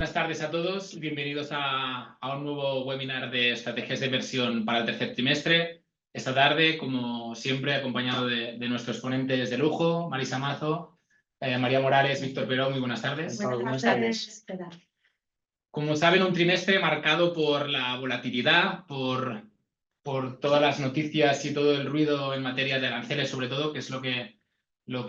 Buenas tardes a todos. Bienvenidos a un nuevo webinar de estrategias de inversión para el tercer trimestre. Esta tarde, como siempre, acompañado de nuestros ponentes de lujo, Marisa Mazo, María Morales, Víctor Peró. Muy buenas tardes. Buenas tardes. Como saben, un trimestre marcado por la volatilidad, por todas las noticias y todo el ruido en materia de aranceles, sobre todo, que es lo que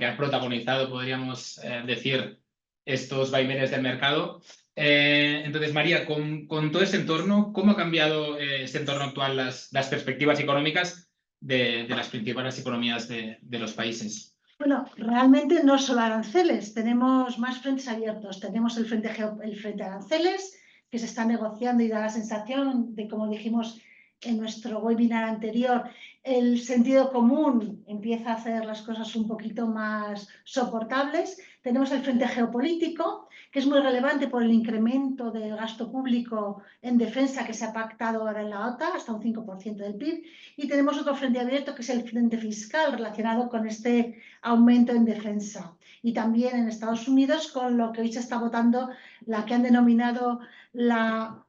ha protagonizado, podríamos decir, estos vaivenes del mercado. Entonces, María, con todo ese entorno, ¿cómo ha cambiado este entorno actual las perspectivas económicas de las principales economías de los países? Bueno, realmente no solo aranceles, tenemos más frentes abiertos. Tenemos el frente aranceles, que se está negociando y da la sensación de, como dijimos en nuestro webinar anterior, el sentido común empieza a hacer las cosas un poquito más soportables. Tenemos el frente geopolítico, que es muy relevante por el incremento del gasto público en defensa que se ha pactado ahora en la OTAN, hasta un 5% del PIB. Y tenemos otro frente abierto, que es el frente fiscal, relacionado con este aumento en defensa. Y también en Estados Unidos, con lo que hoy se está votando, la que han denominado la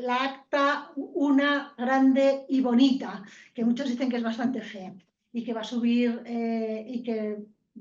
acta una grande y bonita, que muchos dicen que es bastante fea y que va a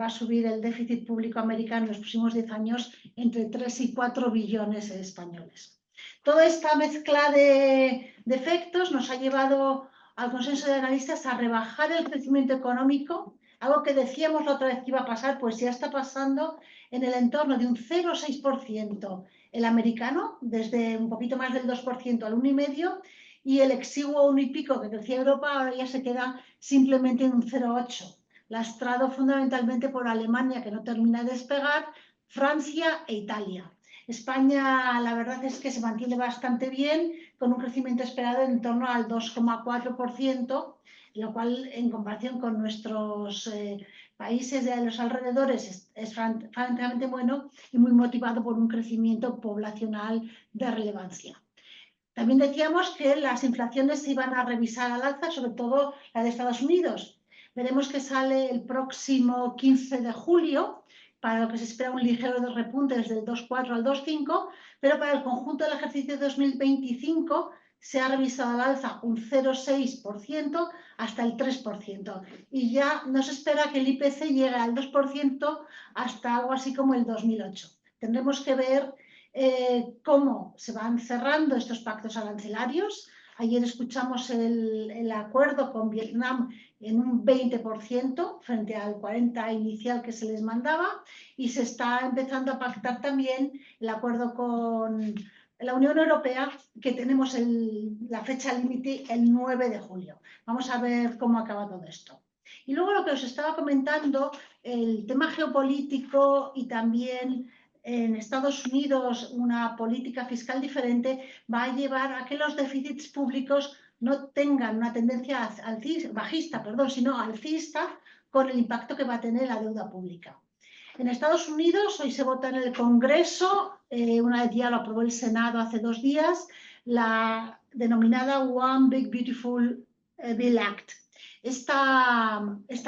subir el déficit público americano en los próximos 10 años entre 3 y 4 billones españoles. Toda esta mezcla de efectos nos ha llevado al consenso de analistas a rebajar el crecimiento económico, algo que decíamos la otra vez que iba a pasar, pues ya está pasando en el entorno de un 0,6% el americano, desde un poquito más del 2% al 1,5%, y el exiguo 1 y pico que crecía Europa ahora ya se queda simplemente en un 0,8%, lastrado fundamentalmente por Alemania, que no termina de despegar, Francia e Italia. España, la verdad es que se mantiene bastante bien, con un crecimiento esperado en torno al 2,4%, lo cual, en comparación con nuestros países de los alrededores, es francamente bueno y muy motivado por un crecimiento poblacional de relevancia. También decíamos que las inflaciones se iban a revisar al alza, sobre todo la de Estados Unidos. Veremos que sale el próximo 15 de julio, para lo que se espera un ligero repunte desde el 2,4 al 2,5, pero para el conjunto del ejercicio de 2025 se ha revisado al alza un 0,6% hasta el 3%. Y ya no se espera que el IPC llegue al 2% hasta algo así como el 2008. Tendremos que ver cómo se van cerrando estos pactos arancelarios. Ayer escuchamos el acuerdo con Vietnam en un 20% frente al 40% inicial que se les mandaba, y se está empezando a pactar también el acuerdo con la Unión Europea, que tenemos la fecha límite el 9 de julio. Vamos a ver cómo acaba todo esto. Y luego lo que os estaba comentando, el tema geopolítico y también en Estados Unidos una política fiscal diferente va a llevar a que los déficits públicos no tengan una tendencia bajista, sino alcista, con el impacto que va a tener la deuda pública. En Estados Unidos, hoy se vota en el Congreso, una vez ya lo aprobó el Senado hace 2 días, la denominada One Big Beautiful Bill Act. Esta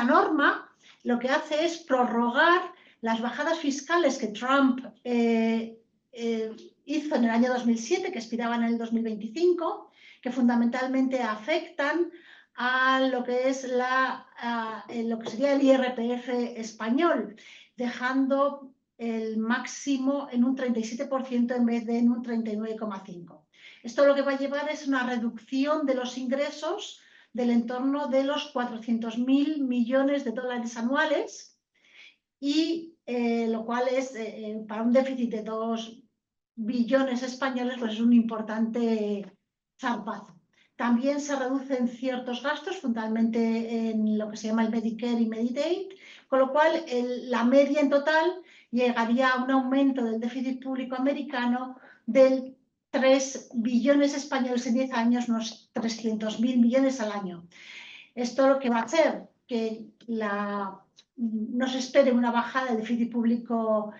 norma lo que hace es prorrogar las bajadas fiscales que Trump hizo en el año 2007, que expiraban en el 2025, que fundamentalmente afectan a lo que es lo que sería el IRPF español, dejando el máximo en un 37% en vez de en un 39,5%. Esto lo que va a llevar es una reducción de los ingresos del entorno de los 400.000 millones de dólares anuales, y lo cual es, para un déficit de 2 billones españoles, pues es un importante zarpazo. También se reducen ciertos gastos, fundamentalmente en lo que se llama el Medicare y Medicaid, con lo cual la media en total llegaría a un aumento del déficit público americano del 3 billones españoles en 10 años, unos 300.000 millones al año. Esto lo que va a hacer que no se espere una bajada del déficit público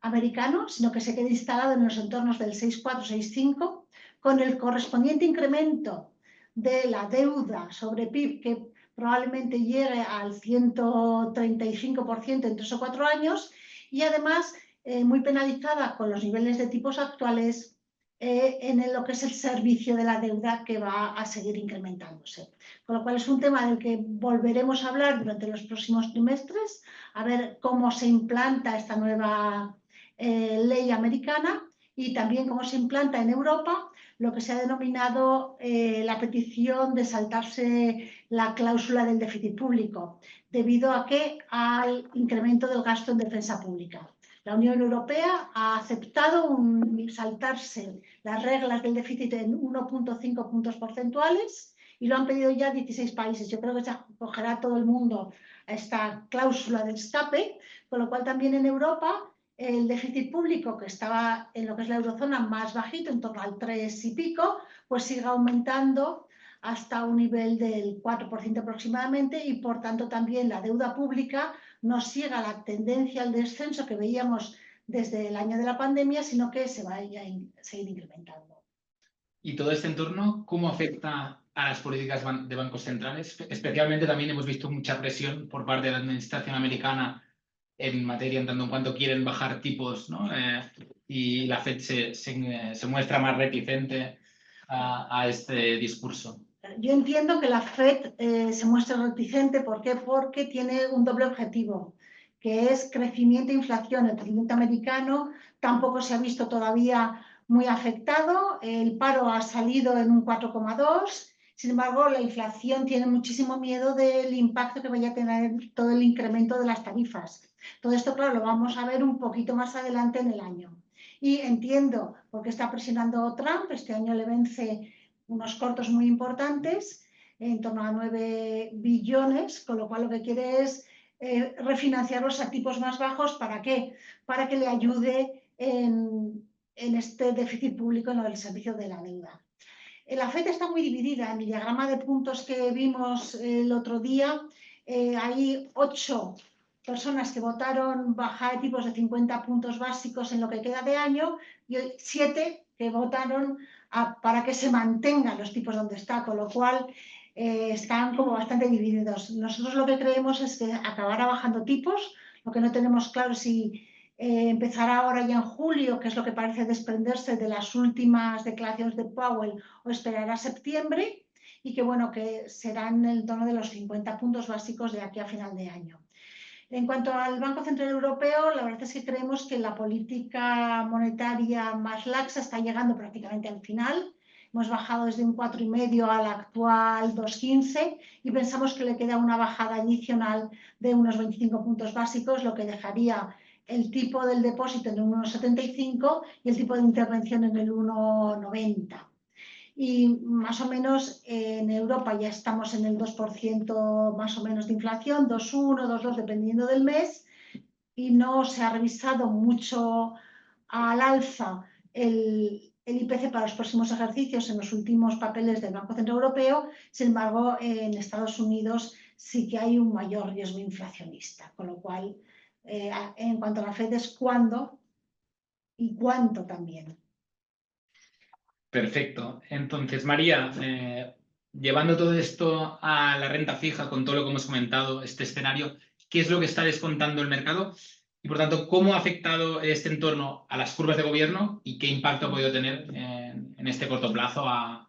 americano, sino que se quede instalado en los entornos del 6,4, 6,5, con el correspondiente incremento de la deuda sobre PIB, que probablemente llegue al 135% en 3 o 4 años, y además muy penalizada con los niveles de tipos actuales en lo que es el servicio de la deuda, que va a seguir incrementándose. Con lo cual es un tema del que volveremos a hablar durante los próximos trimestres, a ver cómo se implanta esta nueva ley americana y también cómo se implanta en Europa lo que se ha denominado la petición de saltarse la cláusula del déficit público, debido a que al incremento del gasto en defensa pública. La Unión Europea ha aceptado saltarse las reglas del déficit en 1,5 puntos porcentuales y lo han pedido ya 16 países. Yo creo que se acogerá todo el mundo a esta cláusula de escape, con lo cual también en Europa el déficit público, que estaba en lo que es la eurozona más bajito, en torno al 3 y pico, pues sigue aumentando hasta un nivel del 4% aproximadamente, y por tanto también la deuda pública no siga la tendencia al descenso que veíamos desde el año de la pandemia, sino que se vaya a seguir incrementando. Y todo este entorno, ¿cómo afecta a las políticas de bancos centrales? Especialmente también hemos visto mucha presión por parte de la administración americana en materia, en tanto en cuanto quieren bajar tipos, ¿no? Y la Fed se muestra más reticente a este discurso. Yo entiendo que la Fed se muestra reticente. ¿Por qué? Porque tiene un doble objetivo, que es crecimiento e inflación. El crecimiento americano tampoco se ha visto todavía muy afectado. El paro ha salido en un 4,2. Sin embargo, la inflación tiene muchísimo miedo del impacto que vaya a tener todo el incremento de las tarifas. Todo esto, claro, lo vamos a ver un poquito más adelante en el año. Y entiendo por qué está presionando Trump. Este año le vence unos cortos muy importantes, en torno a 9 billones, con lo cual lo que quiere es refinanciarlos a tipos más bajos. ¿Para qué? Para que le ayude en este déficit público, en lo del servicio de la deuda. La FED está muy dividida. En el diagrama de puntos que vimos el otro día, hay 8 personas que votaron bajar de tipos de 50 puntos básicos en lo que queda de año, y 7 que votaron para que se mantengan los tipos donde está, con lo cual están como bastante divididos. Nosotros lo que creemos es que acabará bajando tipos. Lo que no tenemos claro es si empezará ahora ya en julio, que es lo que parece desprenderse de las últimas declaraciones de Powell, o esperará septiembre, y que bueno, que será en el tono de los 50 puntos básicos de aquí a final de año. En cuanto al Banco Central Europeo, la verdad es que creemos que la política monetaria más laxa está llegando prácticamente al final. Hemos bajado desde un 4,5 al actual 2,15, y pensamos que le queda una bajada adicional de unos 25 puntos básicos, lo que dejaría el tipo del depósito en un 1,75 y el tipo de intervención en el 1,90. Y más o menos en Europa ya estamos en el 2% más o menos de inflación, 2,1, 2,2 dependiendo del mes, y no se ha revisado mucho al alza el IPC para los próximos ejercicios en los últimos papeles del Banco Central Europeo. Sin embargo, en Estados Unidos sí que hay un mayor riesgo inflacionista, con lo cual en cuanto a la Fed es cuándo y cuánto también. Perfecto. Entonces, María, llevando todo esto a la renta fija, con todo lo que hemos comentado, este escenario, ¿qué es lo que está descontando el mercado? Y, por tanto, ¿cómo ha afectado este entorno a las curvas de gobierno y qué impacto ha podido tener en este corto plazo a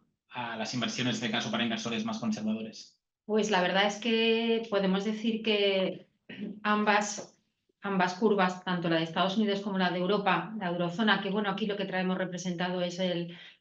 las inversiones, de caso para inversores más conservadores? Pues la verdad es que podemos decir que ambas curvas, tanto la de Estados Unidos como la de Europa, la eurozona, que bueno, aquí lo que traemos representado es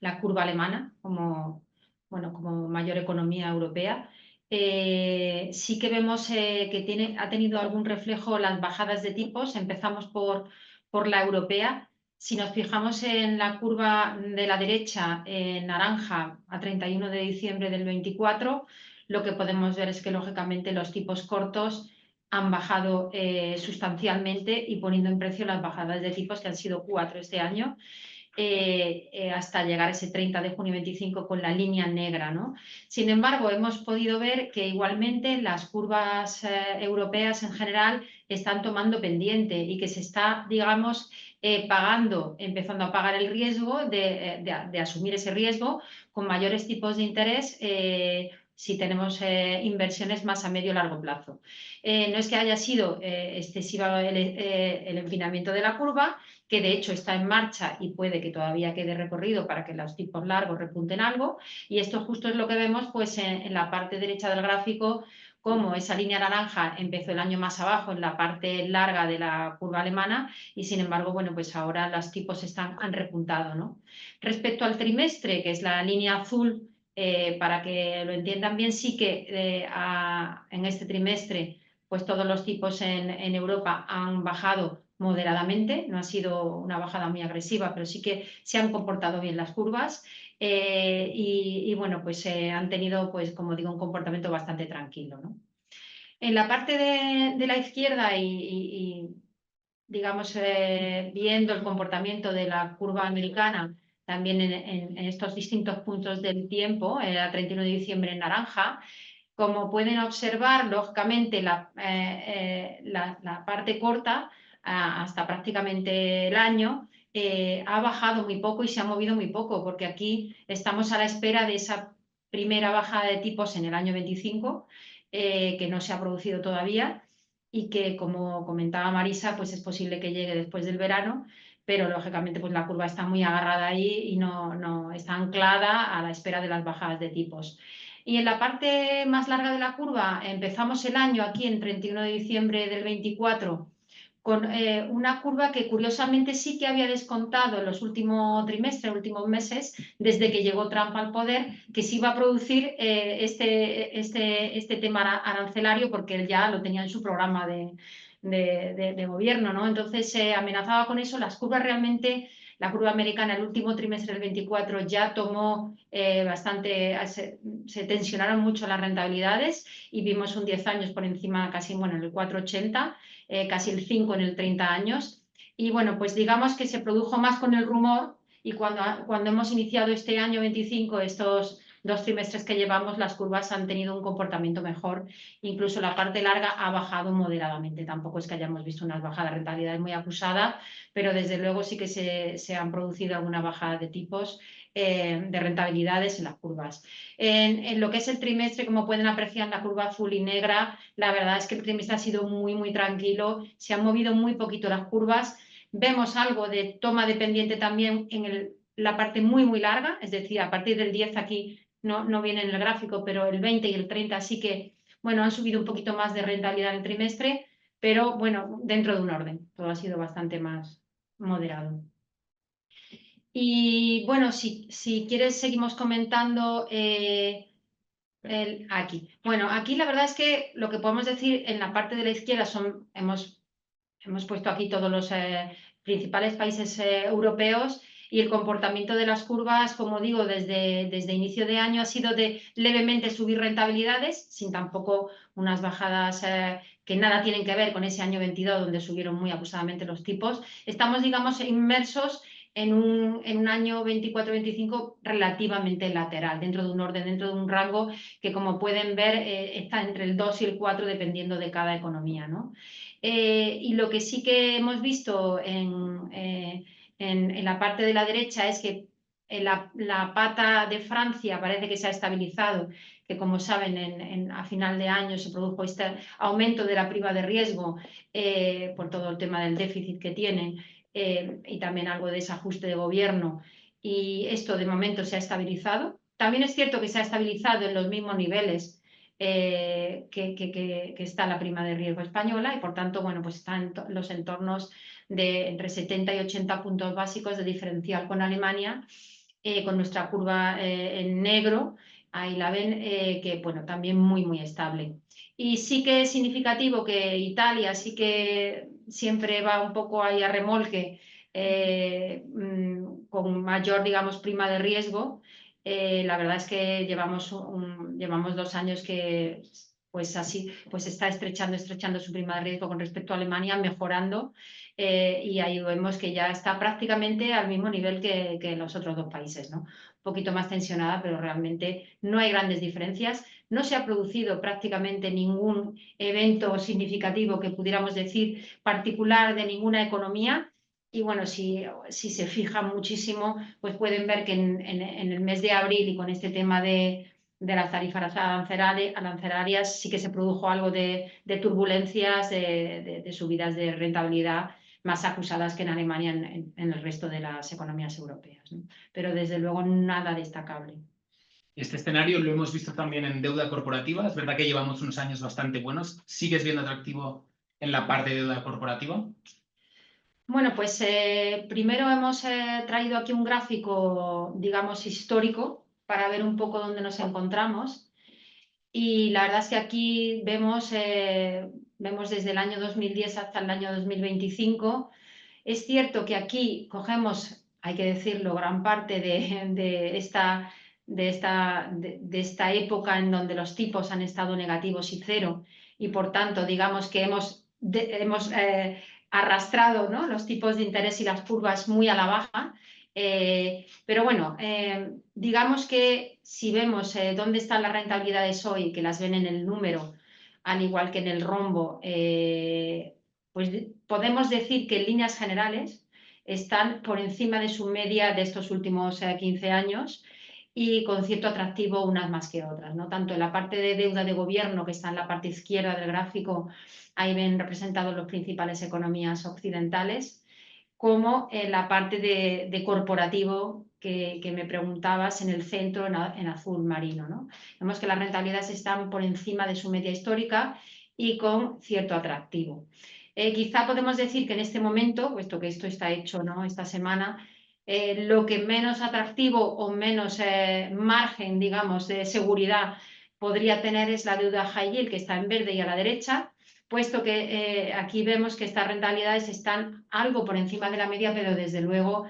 la curva alemana como mayor economía europea. Sí que vemos que ha tenido algún reflejo las bajadas de tipos. Empezamos por la europea. Si nos fijamos en la curva de la derecha, en naranja, a 31 de diciembre del 24, lo que podemos ver es que lógicamente los tipos cortos han bajado sustancialmente, y poniendo en precio las bajadas de tipos, que han sido 4 este año, hasta llegar a ese 30 de junio 25 con la línea negra, ¿no? Sin embargo, hemos podido ver que igualmente las curvas europeas en general están tomando pendiente, y que se está, digamos, empezando a pagar el riesgo de asumir ese riesgo con mayores tipos de interés, si tenemos inversiones más a medio o largo plazo. No es que haya sido excesiva el empinamiento de la curva, que de hecho está en marcha y puede que todavía quede recorrido para que los tipos largos repunten algo, y esto justo es lo que vemos pues, en la parte derecha del gráfico, como esa línea naranja empezó el año más abajo en la parte larga de la curva alemana y sin embargo, bueno, pues ahora los tipos han repuntado, ¿no? Respecto al trimestre, que es la línea azul, para que lo entiendan bien, sí que en este trimestre pues todos los tipos en Europa han bajado moderadamente, no ha sido una bajada muy agresiva, pero sí que se han comportado bien las curvas y bueno, pues han tenido, pues como digo, un comportamiento bastante tranquilo, ¿no? En la parte de la izquierda digamos, viendo el comportamiento de la curva americana, también en estos distintos puntos del tiempo, a 31 de diciembre en naranja, como pueden observar, lógicamente la parte corta, hasta prácticamente el año, ha bajado muy poco y se ha movido muy poco, porque aquí estamos a la espera de esa primera bajada de tipos en el año 25, que no se ha producido todavía y que, como comentaba Marisa, pues es posible que llegue después del verano, pero lógicamente pues la curva está muy agarrada ahí y no está anclada a la espera de las bajadas de tipos. Y en la parte más larga de la curva empezamos el año aquí en 31 de diciembre del 24 con una curva que curiosamente sí que había descontado en los últimos trimestres, últimos meses, desde que llegó Trump al poder, que se iba a producir este tema arancelario porque él ya lo tenía en su programa de gobierno, ¿no? Entonces se amenazaba con eso, las curvas realmente... La curva americana el último trimestre del 24 ya tomó bastante, se tensionaron mucho las rentabilidades y vimos un 10 años por encima casi, bueno, en el 4,80, casi el 5 en el 30 años. Y bueno, pues digamos que se produjo más con el rumor y cuando hemos iniciado este año 25, estos 2 trimestres que llevamos, las curvas han tenido un comportamiento mejor. Incluso la parte larga ha bajado moderadamente. Tampoco es que hayamos visto unas bajadas de rentabilidad muy acusadas, pero desde luego sí que se han producido alguna bajada de tipos de rentabilidades en las curvas. En lo que es el trimestre, como pueden apreciar en la curva azul y negra, la verdad es que el trimestre ha sido muy, muy tranquilo, se han movido muy poquito las curvas. Vemos algo de toma de pendiente también en la parte muy, muy larga, es decir, a partir del 10 aquí no viene en el gráfico, pero el 20 y el 30 sí que, bueno, han subido un poquito más de rentabilidad en el trimestre, pero bueno, dentro de un orden, todo ha sido bastante más moderado. Y bueno, si quieres seguimos comentando aquí. Bueno, aquí la verdad es que lo que podemos decir en la parte de la izquierda hemos puesto aquí todos los principales países europeos y el comportamiento de las curvas, como digo, desde inicio de año ha sido de levemente subir rentabilidades, sin tampoco unas bajadas que nada tienen que ver con ese año 22 donde subieron muy abusadamente los tipos. Estamos, digamos, inmersos en un año 24-25 relativamente lateral, dentro de un orden, dentro de un rango que, como pueden ver, está entre el 2 y el 4 dependiendo de cada economía, ¿no? Y lo que sí que hemos visto en la parte de la derecha es que la pata de Francia parece que se ha estabilizado, que como saben a final de año se produjo este aumento de la prima de riesgo por todo el tema del déficit que tienen y también algo de desajuste de gobierno, y esto de momento se ha estabilizado. También es cierto que se ha estabilizado en los mismos niveles que está la prima de riesgo española y por tanto, bueno, pues está en los entornos de entre 70 y 80 puntos básicos de diferencial con Alemania, con nuestra curva en negro, ahí la ven, que bueno, también muy, muy estable. Y sí que es significativo que Italia sí que siempre va un poco ahí a remolque con mayor, digamos, prima de riesgo. La verdad es que llevamos 2 años que pues así pues está estrechando su prima de riesgo con respecto a Alemania, mejorando y ahí vemos que ya está prácticamente al mismo nivel que los otros 2 países, ¿no? Un poquito más tensionada, pero realmente no hay grandes diferencias. No se ha producido prácticamente ningún evento significativo que pudiéramos decir particular de ninguna economía. Y bueno, si se fijan muchísimo, pues pueden ver que en el mes de abril y con este tema de de las tarifas arancelarias sí que se produjo algo de turbulencias, de subidas de rentabilidad más acusadas que en Alemania en el resto de las economías europeas, ¿no? Pero desde luego nada destacable. Este escenario lo hemos visto también en deuda corporativa. Es verdad que llevamos unos años bastante buenos. ¿Sigues viendo atractivo en la parte de deuda corporativa? Bueno, pues primero hemos traído aquí un gráfico, digamos, histórico para ver un poco dónde nos encontramos. Y la verdad es que aquí vemos desde el año 2010 hasta el año 2025. Es cierto que aquí cogemos, hay que decirlo, gran parte de esta época en donde los tipos han estado negativos y cero, y por tanto, digamos que hemos arrastrado, ¿no?, los tipos de interés y las curvas muy a la baja. Pero bueno, digamos que si vemos dónde están las rentabilidades hoy, que las ven en el número, al igual que en el rombo, pues podemos decir que en líneas generales están por encima de su media de estos últimos 15 años y con cierto atractivo unas más que otras, ¿no? Tanto en la parte de deuda de gobierno, que está en la parte izquierda del gráfico, ahí ven representados las principales economías occidentales, como en la parte de corporativo que me preguntabas en el centro, en azul marino, ¿no? Vemos que las rentabilidades están por encima de su media histórica y con cierto atractivo. Quizá podemos decir que en este momento, puesto que esto está hecho, ¿no?, esta semana, lo que menos atractivo o menos margen, digamos, de seguridad podría tener es la deuda high yield, que está en verde y a la derecha, puesto que aquí vemos que estas rentabilidades están algo por encima de la media, pero desde luego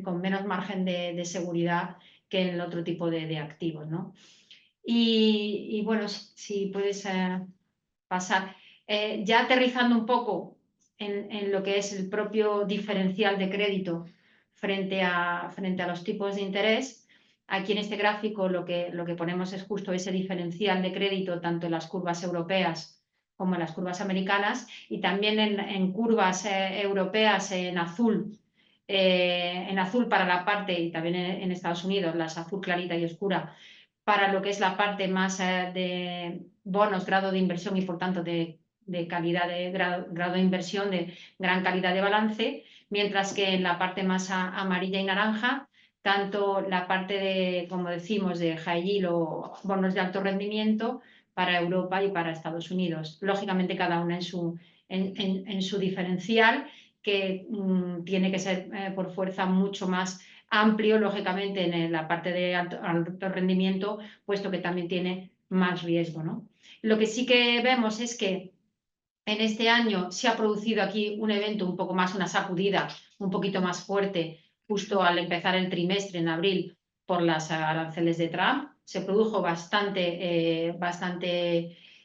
con menos margen de seguridad que en el otro tipo de activos, ¿no? Y bueno, si puedes pasar. Ya aterrizando un poco en lo que es el propio diferencial de crédito frente a los tipos de interés, aquí en este gráfico lo que ponemos es justo ese diferencial de crédito tanto en las curvas europeas como en las curvas americanas, y también en curvas europeas en azul para la parte, y también en Estados Unidos, las azul clarita y oscura, para lo que es la parte más de bonos, grado de inversión y por tanto de calidad de grado de inversión, de gran calidad de balance, mientras que en la parte más amarilla y naranja, tanto la parte de, como decimos, de high yield o bonos de alto rendimiento para Europa y para Estados Unidos. Lógicamente cada una en su diferencial, que tiene que ser por fuerza mucho más amplio, lógicamente, en la parte de alto rendimiento, puesto que también tiene más riesgo, ¿no? Lo que sí que vemos es que en este año se ha producido aquí un evento un poco más, una sacudida un poquito más fuerte, justo al empezar el trimestre, en abril, por las aranceles de Trump. Se produjo bastante,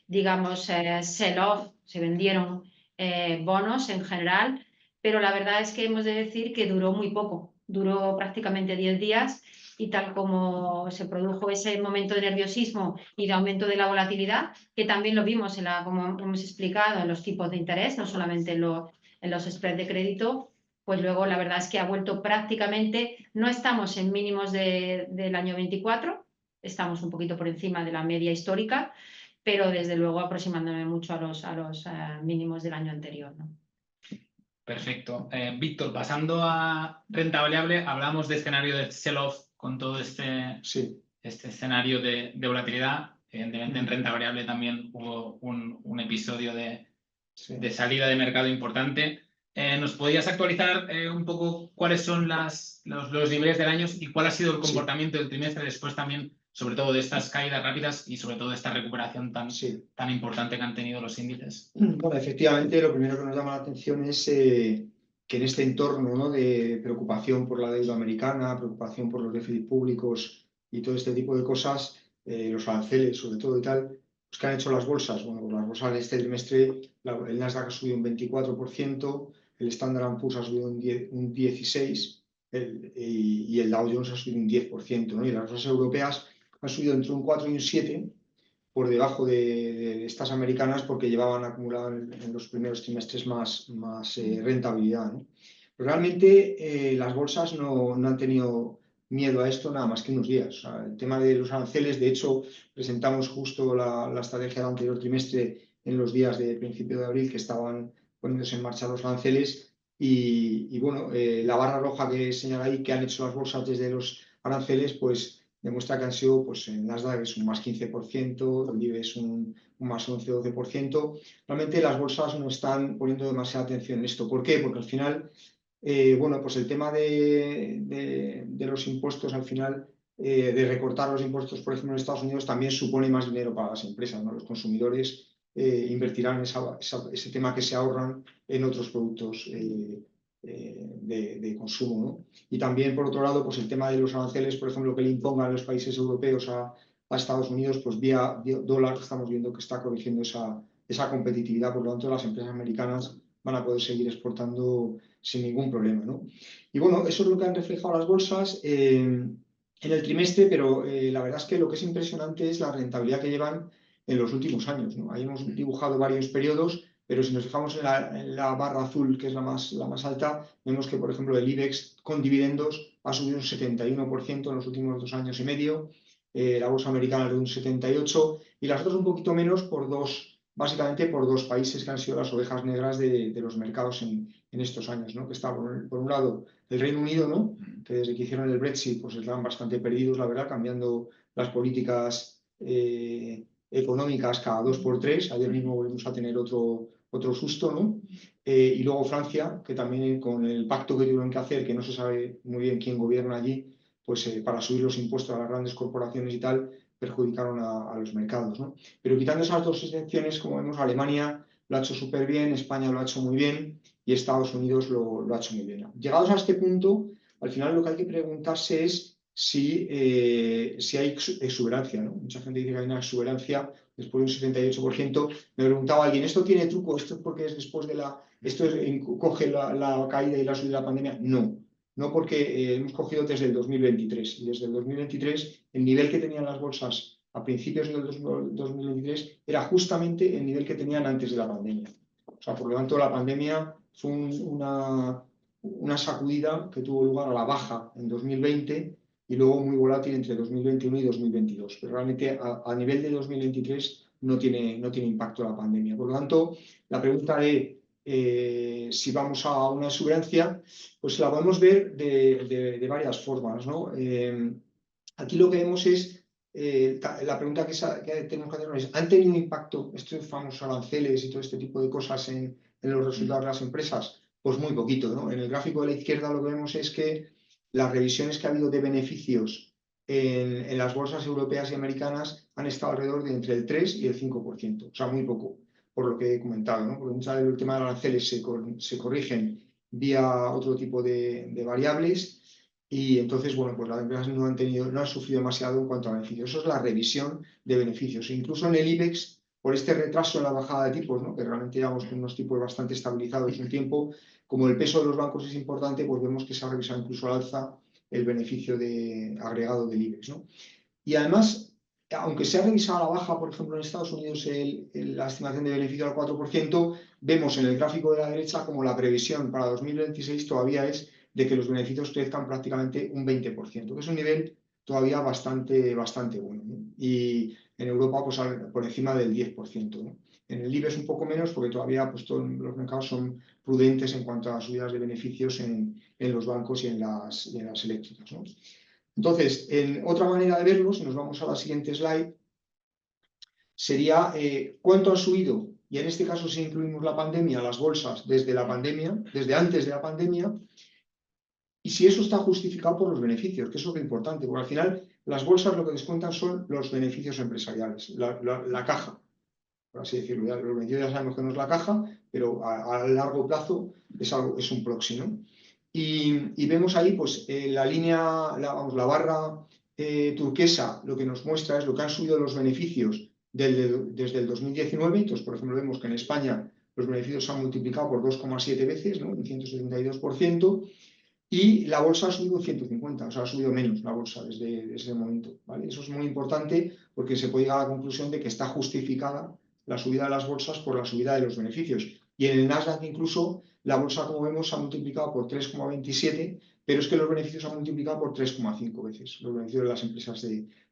digamos, sell-off, se vendieron bonos en general, pero la verdad es que hemos de decir que duró muy poco, duró prácticamente 10 días, y tal como se produjo ese momento de nerviosismo y de aumento de la volatilidad, que también lo vimos, como hemos explicado, en los tipos de interés, no solamente en los spreads de crédito, pues luego la verdad es que ha vuelto prácticamente, no estamos en mínimos del año 24, estamos un poquito por encima de la media histórica, pero desde luego aproximándome mucho a los mínimos del año anterior, ¿no? Perfecto. Víctor, pasando a renta variable, hablamos de escenario de sell-off con todo este escenario de volatilidad. Evidentemente en renta variable también hubo un episodio de salida de mercado importante. ¿Nos podrías actualizar un poco cuáles son los niveles del año y cuál ha sido el comportamiento del trimestre después también, sobre todo de estas caídas rápidas y sobre todo de esta recuperación tan importante que han tenido los índices? Bueno, efectivamente, lo primero que nos llama la atención es que en este entorno, ¿no?, de preocupación por la deuda americana, preocupación por los déficits públicos y todo este tipo de cosas, los aranceles sobre todo y tal, pues ¿qué han hecho las bolsas? Bueno, pues las bolsas en este trimestre, el Nasdaq ha subido un 24%, el Standard & Poor's ha subido un 16%, y el Dow Jones ha subido un 10%, ¿no? Y las bolsas europeas han subido entre un 4 y un 7%, por debajo de estas americanas, porque llevaban acumulado en los primeros trimestres más rentabilidad, ¿no? Pero realmente las bolsas no han tenido miedo a esto nada más que unos días. O sea, el tema de los aranceles, de hecho, presentamos justo la estrategia del anterior trimestre en los días de principio de abril que estaban poniéndose en marcha los aranceles y bueno, la barra roja que señala ahí que han hecho las bolsas desde los aranceles, pues demuestra que han sido, pues en Nasdaq es un más 15%, el IBEX es un más 11-12%. Realmente las bolsas no están poniendo demasiada atención en esto. ¿Por qué? Porque al final, bueno, pues el tema de los impuestos, al final, de recortar los impuestos, por ejemplo, en Estados Unidos, también supone más dinero para las empresas, ¿no? Los consumidores invertirán ese tema que se ahorran en otros productos de consumo, ¿no? Y también, por otro lado, pues el tema de los aranceles, por ejemplo, que le impongan los países europeos a Estados Unidos, pues vía dólar estamos viendo que está corrigiendo esa competitividad, por lo tanto las empresas americanas van a poder seguir exportando sin ningún problema, ¿no? Y bueno, eso es lo que han reflejado las bolsas en el trimestre, pero la verdad es que lo que es impresionante es la rentabilidad que llevan en los últimos años, ¿no? Ahí hemos dibujado varios periodos, pero si nos fijamos en la barra azul, que es la más alta, vemos que, por ejemplo, el IBEX con dividendos ha subido un 71% en los últimos 2 años y medio, la bolsa americana de un 78% y las otras un poquito menos básicamente por dos países que han sido las ovejas negras de los mercados en estos años, ¿no? Que está por un lado el Reino Unido, ¿no? Que desde que hicieron el Brexit pues están bastante perdidos, la verdad, cambiando las políticas económicas cada 2 por 3. Ayer mismo volvemos a tener otro susto, ¿no? Y luego Francia, que también con el pacto que tuvieron que hacer, que no se sabe muy bien quién gobierna allí, pues para subir los impuestos a las grandes corporaciones y tal, perjudicaron a los mercados, ¿no? Pero quitando esas dos excepciones, como vemos, Alemania lo ha hecho súper bien, España lo ha hecho muy bien y Estados Unidos lo ha hecho muy bien. Llegados a este punto, al final lo que hay que preguntarse es si hay exuberancia, ¿no? Mucha gente dice que hay una exuberancia después de un 78%. Me preguntaba alguien, ¿esto tiene truco? ¿Esto es porque es después de coge la caída y la subida de la pandemia? No porque hemos cogido desde el 2023 y desde el 2023 el nivel que tenían las bolsas a principios del 2023 era justamente el nivel que tenían antes de la pandemia. O sea, por lo tanto, la pandemia fue una sacudida que tuvo lugar a la baja en 2020 y luego muy volátil entre 2021 y 2022. Pero realmente a nivel de 2023 no tiene impacto la pandemia. Por lo tanto, la pregunta de si vamos a una exuberancia, pues la podemos ver de varias formas, ¿no? Aquí lo que vemos es, la pregunta que tenemos que hacernos es, ¿han tenido impacto estos famosos aranceles y todo este tipo de cosas en los resultados de las empresas? Pues muy poquito, ¿no? En el gráfico de la izquierda lo que vemos es que las revisiones que ha habido de beneficios en las bolsas europeas y americanas han estado alrededor de entre el 3 y el 5%, o sea, muy poco, por lo que he comentado, ¿no? Porque muchas veces el tema de los aranceles se corrigen vía otro tipo de variables y entonces, bueno, pues las empresas no han sufrido demasiado en cuanto a beneficios. Eso es la revisión de beneficios. E incluso en el IBEX, por este retraso en la bajada de tipos, ¿no? Que realmente llevamos con unos tipos bastante estabilizados un tiempo, como el peso de los bancos es importante, pues vemos que se ha revisado incluso al alza el beneficio agregado del IBEX, ¿no? Y además, aunque se ha revisado a la baja, por ejemplo, en Estados Unidos la estimación de beneficio al 4%, vemos en el gráfico de la derecha como la previsión para 2026 todavía es de que los beneficios crezcan prácticamente un 20%, que es un nivel todavía bastante bueno, ¿no? Y en Europa, pues por encima del 10%, ¿no? En el IBEX un poco menos, porque todavía pues, todos los mercados son prudentes en cuanto a subidas de beneficios en los bancos y en las eléctricas, ¿no? Entonces, en otra manera de verlo, si nos vamos a la siguiente slide, sería cuánto han subido, y en este caso si incluimos la pandemia, las bolsas desde antes de la pandemia, y si eso está justificado por los beneficios, que eso es lo importante, porque al final las bolsas lo que descuentan son los beneficios empresariales, la caja, por así decirlo. Los beneficios ya sabemos que no es la caja, pero a largo plazo es un proxy, ¿no? Y vemos ahí, pues, la línea, la barra turquesa, lo que nos muestra es lo que han subido los beneficios desde el 2019. Entonces, por ejemplo, vemos que en España los beneficios se han multiplicado por 2,7 veces, ¿no? Un 172%, y la bolsa ha subido un 150, o sea, ha subido menos la bolsa desde ese momento, ¿vale? Eso es muy importante porque se puede llegar a la conclusión de que está justificada la subida de las bolsas por la subida de los beneficios. Y en el Nasdaq incluso la bolsa, como vemos, se ha multiplicado por 3,27, pero es que los beneficios se han multiplicado por 3,5 veces, los beneficios de las empresas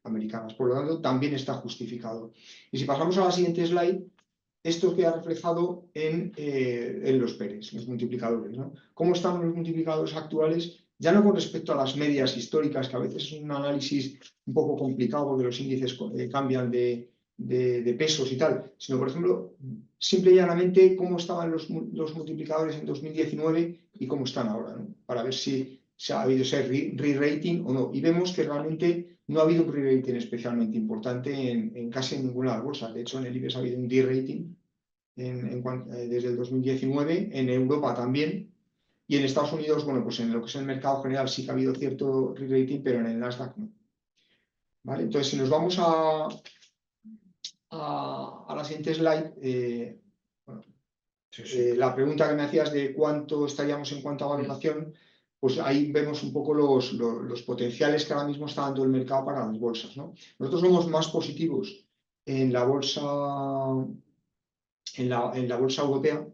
americanas. Por lo tanto, también está justificado. Y si pasamos a la siguiente slide, esto queda reflejado en los PERES, los multiplicadores, ¿no? ¿Cómo están los multiplicadores actuales? Ya no con respecto a las medias históricas, que a veces es un análisis un poco complicado porque los índices cambian de pesos y tal, sino, por ejemplo, simple y llanamente cómo estaban los multiplicadores en 2019 y cómo están ahora, ¿no? Para ver si ha habido ese re-rating o no. Y vemos que realmente no ha habido un re-rating especialmente importante en casi ninguna de las bolsas. De hecho, en el IBEX ha habido un de-rating desde el 2019, en Europa también, y en Estados Unidos, bueno, pues en lo que es el mercado general sí que ha habido cierto re-rating, pero en el Nasdaq no. ¿Vale? Entonces, si nos vamos a la siguiente slide, bueno, la pregunta que me hacías de cuánto estaríamos en cuanto a valoración, pues ahí vemos un poco los potenciales que ahora mismo está dando el mercado para las bolsas, ¿no? Nosotros somos más positivos en la bolsa, en la bolsa europea,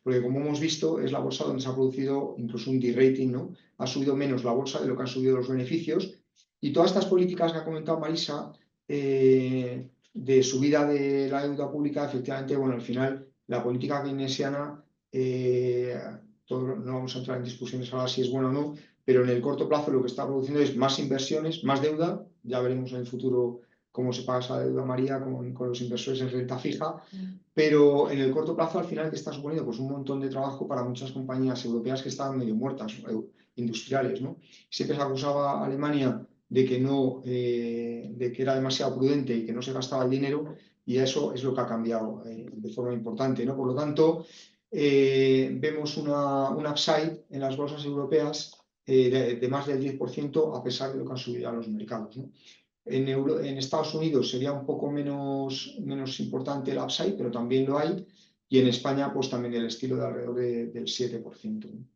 porque como hemos visto es la bolsa donde se ha producido incluso un de-rating, ¿no? Ha subido menos la bolsa de lo que han subido los beneficios, y todas estas políticas que ha comentado Marisa de subida de la deuda pública, efectivamente, bueno, al final la política keynesiana, no vamos a entrar en discusiones ahora si es buena o no, pero en el corto plazo lo que está produciendo es más inversiones, más deuda. Ya veremos en el futuro cómo se paga esa deuda, María, con los inversores en renta fija, pero en el corto plazo al final que está suponiendo pues un montón de trabajo para muchas compañías europeas que estaban medio muertas, industriales, ¿no? Siempre se acusaba a Alemania de que de que era demasiado prudente y que no se gastaba el dinero, y eso es lo que ha cambiado de forma importante, ¿no? Por lo tanto, vemos un upside en las bolsas europeas de más del 10% a pesar de lo que han subido a los mercados, ¿no? En Estados Unidos sería un poco menos importante el upside, pero también lo hay, y en España pues también el estilo de alrededor del 7%, ¿no?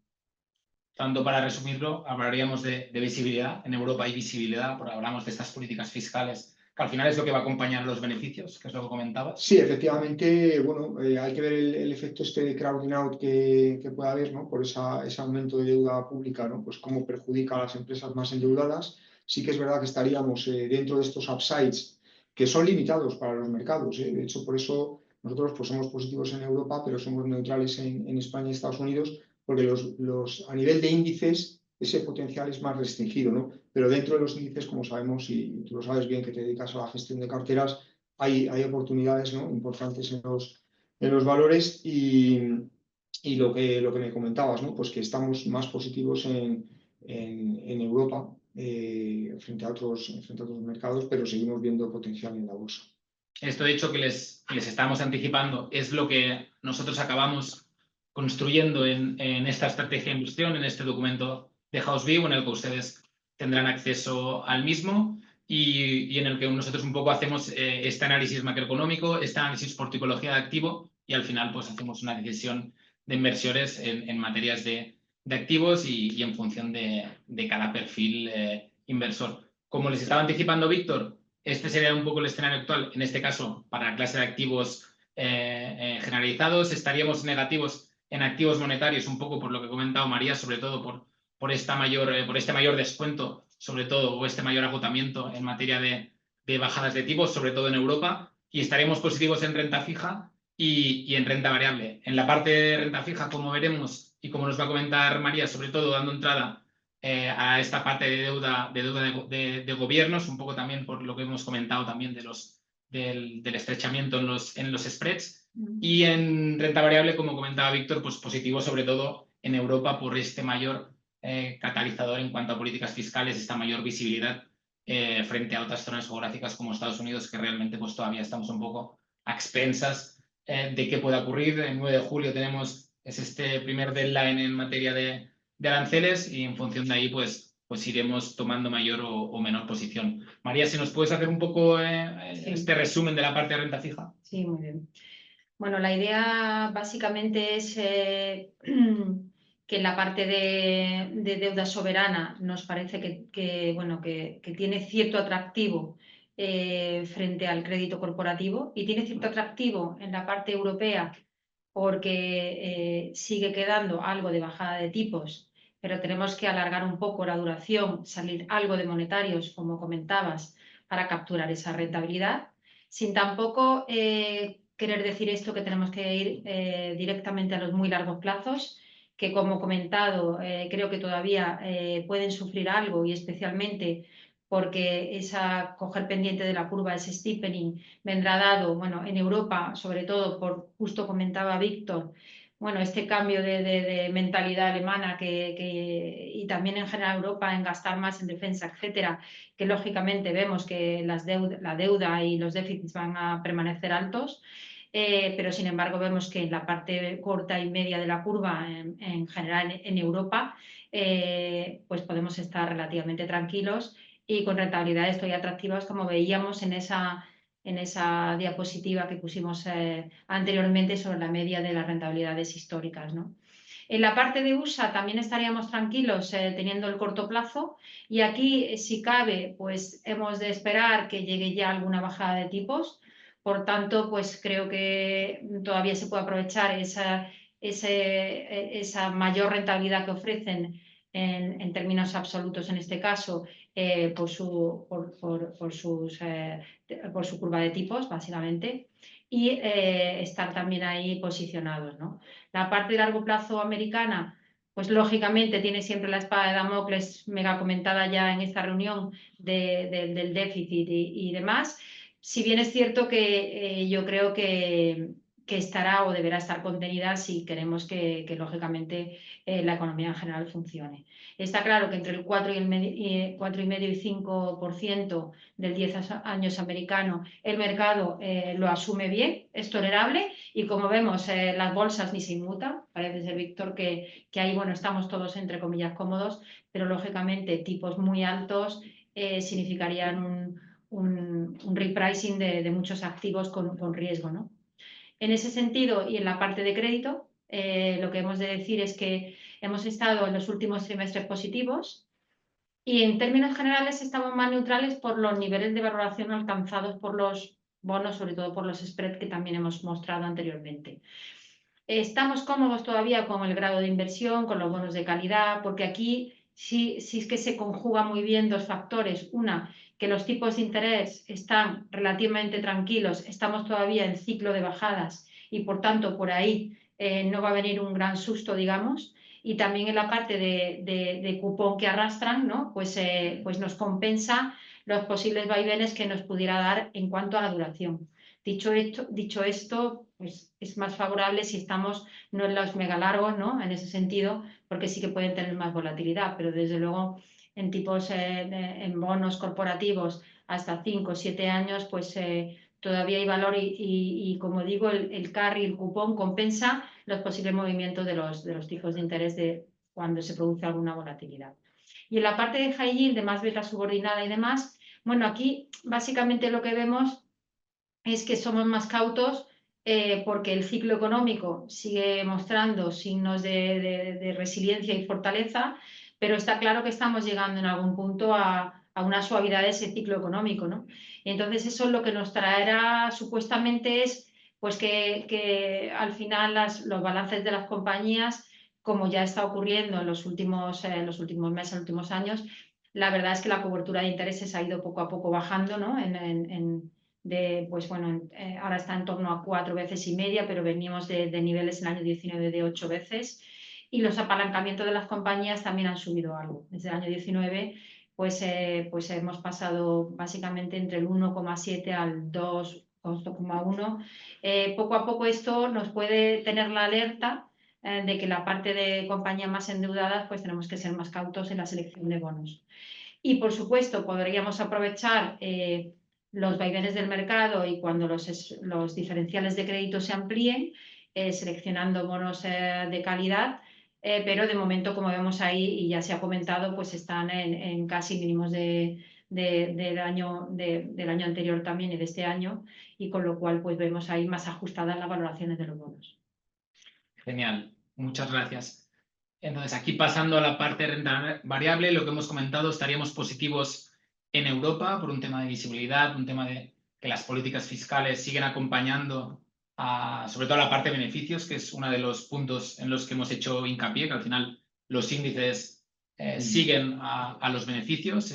Tanto para resumirlo, hablaríamos de visibilidad. En Europa hay visibilidad, porque hablamos de estas políticas fiscales, que al final es lo que va a acompañar los beneficios, que es lo que comentabas. Sí, efectivamente, bueno, hay que ver el efecto este de crowding out que puede haber, ¿no? Por ese aumento de deuda pública, ¿no? Pues cómo perjudica a las empresas más endeudadas. Sí que es verdad que estaríamos dentro de estos upsides que son limitados para los mercados, ¿eh? De hecho, por eso nosotros pues, somos positivos en Europa, pero somos neutrales en España y Estados Unidos, porque a nivel de índices ese potencial es más restringido, ¿no? Pero dentro de los índices, como sabemos, y tú lo sabes bien que te dedicas a la gestión de carteras, hay oportunidades, ¿no? Importantes en los valores, y lo que me comentabas, ¿no? Pues que estamos más positivos en Europa frente a otros mercados, pero seguimos viendo potencial en la bolsa. Esto, de hecho, que les estamos anticipando es lo que nosotros acabamos construyendo en esta estrategia de inversión, en este documento de House View, en el que ustedes tendrán acceso al mismo, y en el que nosotros un poco hacemos este análisis macroeconómico, este análisis por tipología de activo, y al final pues hacemos una decisión de inversores en materias de activos y en función de cada perfil inversor. Como les estaba anticipando Víctor, este sería un poco el escenario actual. En este caso, para la clase de activos generalizados, estaríamos negativos en activos monetarios, un poco por lo que ha comentado María, sobre todo por este mayor descuento, sobre todo, o este mayor agotamiento en materia de bajadas de tipos, sobre todo en Europa, y estaríamos positivos en renta fija y en renta variable. En la parte de renta fija, como veremos y como nos va a comentar María, sobre todo dando entrada a esta parte de deuda de gobiernos, un poco también por lo que hemos comentado también del estrechamiento en los spreads, y en renta variable, como comentaba Víctor, pues positivo sobre todo en Europa por este mayor catalizador en cuanto a políticas fiscales, esta mayor visibilidad frente a otras zonas geográficas como Estados Unidos, que realmente pues todavía estamos un poco a expensas de qué pueda ocurrir. El 9 de julio tenemos este primer deadline en materia de aranceles, y en función de ahí pues iremos tomando mayor o menor posición. María, si nos puedes hacer un poco este resumen de la parte de renta fija. Sí, muy bien. Bueno, la idea básicamente es que en la parte de deuda soberana nos parece que tiene cierto atractivo frente al crédito corporativo, y tiene cierto atractivo en la parte europea porque sigue quedando algo de bajada de tipos, pero tenemos que alargar un poco la duración, salir algo de monetarios, como comentabas, para capturar esa rentabilidad, sin tampoco querer decir esto que tenemos que ir directamente a los muy largos plazos, que como comentado creo que todavía pueden sufrir algo, y especialmente porque esa coger pendiente de la curva, ese steepening, vendrá dado, bueno, en Europa, sobre todo por, justo comentaba Víctor, bueno, este cambio de mentalidad alemana y también en general Europa en gastar más en defensa, etcétera, que lógicamente vemos que la deuda y los déficits van a permanecer altos. Pero sin embargo vemos que en la parte corta y media de la curva, en general en Europa, pues podemos estar relativamente tranquilos y con rentabilidades todavía atractivas, como veíamos en esa diapositiva que pusimos anteriormente sobre la media de las rentabilidades históricas, ¿no? En la parte de USA también estaríamos tranquilos teniendo el corto plazo, y aquí, si cabe, pues hemos de esperar que llegue ya alguna bajada de tipos. Por tanto, pues creo que todavía se puede aprovechar esa mayor rentabilidad que ofrecen en términos absolutos, en este caso, por su curva de tipos, básicamente, y estar también ahí posicionados, ¿no? La parte de largo plazo americana, pues lógicamente tiene siempre la espada de Damocles, mega comentada ya en esta reunión, del déficit y demás. Si bien es cierto que yo creo que estará o deberá estar contenida si queremos que lógicamente la economía en general funcione. Está claro que entre el 4,5 y 5% del 10 años americano, el mercado lo asume bien, es tolerable, y como vemos, las bolsas ni se inmutan. Parece ser, Víctor, que ahí, bueno, estamos todos entre comillas cómodos, pero lógicamente tipos muy altos significarían un repricing de muchos activos con riesgo, ¿no? En ese sentido, y en la parte de crédito, lo que hemos de decir es que hemos estado en los últimos trimestres positivos, y en términos generales estamos más neutrales por los niveles de valoración alcanzados por los bonos, sobre todo por los spreads que también hemos mostrado anteriormente. Estamos cómodos todavía con el grado de inversión, con los bonos de calidad, porque aquí sí es que se conjugan muy bien dos factores. Una, que los tipos de interés están relativamente tranquilos, estamos todavía en ciclo de bajadas y por tanto por ahí no va a venir un gran susto, digamos. Y también en la parte de cupón que arrastran, ¿no? Pues nos compensa los posibles vaivenes que nos pudiera dar en cuanto a la duración. Dicho esto, pues es más favorable si estamos no en los mega largos, ¿no? En ese sentido, porque sí que pueden tener más volatilidad, pero desde luego en tipos, en bonos corporativos hasta 5 o 7 años, pues todavía hay valor y como digo, el carry, el cupón compensa los posibles movimientos de los tipos de interés de cuando se produce alguna volatilidad. Y en la parte de high yield, de más beta subordinada y demás, bueno, aquí básicamente lo que vemos es que somos más cautos porque el ciclo económico sigue mostrando signos de resiliencia y fortaleza, pero está claro que estamos llegando en algún punto a una suavidad de ese ciclo económico, ¿no? Y entonces eso lo que nos traerá supuestamente es pues que al final los balances de las compañías, como ya está ocurriendo en los últimos meses, en los últimos años, la verdad es que la cobertura de intereses ha ido poco a poco bajando, ¿no? Pues bueno, ahora está en torno a 4,5 veces, pero venimos de niveles en el año 19 de 8 veces, y los apalancamientos de las compañías también han subido algo. Desde el año 19 pues hemos pasado básicamente entre el 1,7 al 2,1. Poco a poco esto nos puede tener la alerta de que la parte de compañías más endeudadas pues tenemos que ser más cautos en la selección de bonos. Y por supuesto podríamos aprovechar los vaivenes del mercado y cuando los diferenciales de crédito se amplíen, seleccionando bonos de calidad, pero de momento, como vemos ahí y ya se ha comentado, pues están en casi mínimos del año anterior también y de este año, y con lo cual pues vemos ahí más ajustadas las valoraciones de los bonos. Genial, muchas gracias. Entonces, aquí pasando a la parte de renta variable, lo que hemos comentado, estaríamos positivos en Europa por un tema de visibilidad, un tema de que las políticas fiscales siguen acompañando sobre todo a la parte de beneficios, que es uno de los puntos en los que hemos hecho hincapié, que al final los índices siguen a los beneficios,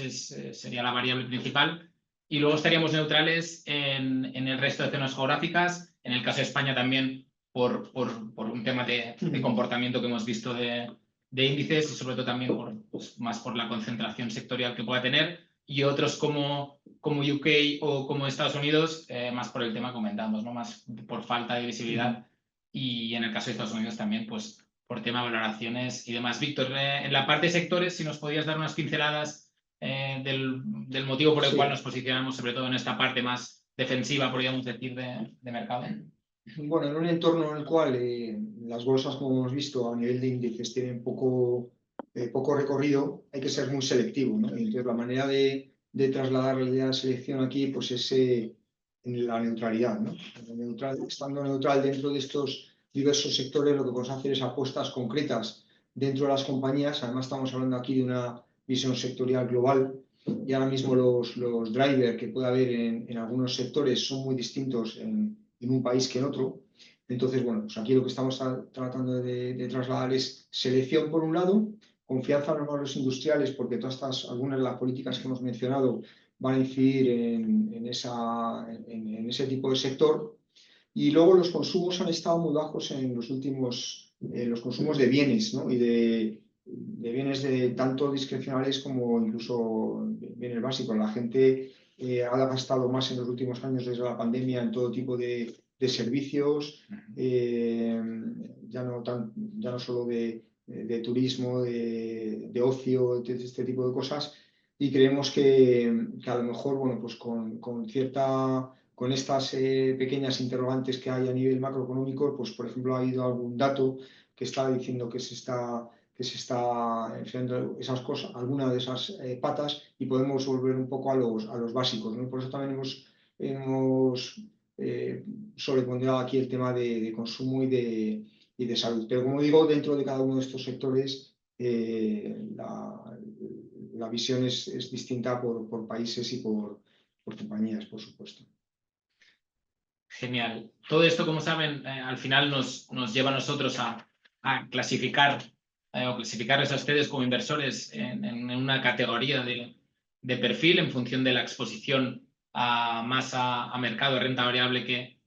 sería la variable principal. Y luego estaríamos neutrales en el resto de zonas geográficas, en el caso de España también por un tema de comportamiento que hemos visto de índices y sobre todo también más por la concentración sectorial que pueda tener, y otros como UK o como Estados Unidos, más por el tema que comentamos, ¿no? Más por falta de visibilidad, y en el caso de Estados Unidos también pues por tema de valoraciones y demás. Víctor, en la parte de sectores, si nos podías dar unas pinceladas del motivo por el cual nos posicionamos, sobre todo en esta parte más defensiva, podríamos decir, de mercado. Bueno, en un entorno en el cual las bolsas, como hemos visto, a nivel de índices tienen poco recorrido, hay que ser muy selectivo, ¿no? Y entonces la manera de trasladar la idea de selección aquí pues es en la neutralidad, ¿no? Estando neutral dentro de estos diversos sectores, lo que podemos hacer es apuestas concretas dentro de las compañías. Además estamos hablando aquí de una visión sectorial global, y ahora mismo los drivers que puede haber en algunos sectores son muy distintos en un país que en otro. Entonces, bueno, pues aquí lo que estamos tratando de trasladar es selección por un lado, confianza en los valores industriales, porque algunas de las políticas que hemos mencionado van a incidir en ese tipo de sector. Y luego los consumos han estado muy bajos en los últimos, los consumos de bienes, ¿no? Y de bienes tanto discrecionales como incluso bienes básicos. La gente ha gastado más en los últimos años desde la pandemia en todo tipo de servicios, ya no solo de turismo, de ocio, de este tipo de cosas. Y creemos que a lo mejor, bueno, pues con estas pequeñas interrogantes que hay a nivel macroeconómico, pues por ejemplo ha habido algún dato que está diciendo que se está enfriando esas cosas, alguna de esas patas, y podemos volver un poco a los básicos, ¿no? Por eso también hemos sobreponderado aquí el tema de consumo y de salud. Pero como digo, dentro de cada uno de estos sectores la visión es distinta por países y por compañías, por supuesto. Genial. Todo esto, como saben, al final nos lleva a nosotros a clasificar o clasificarles a ustedes como inversores en una categoría de perfil en función de la exposición más a mercado de renta variable que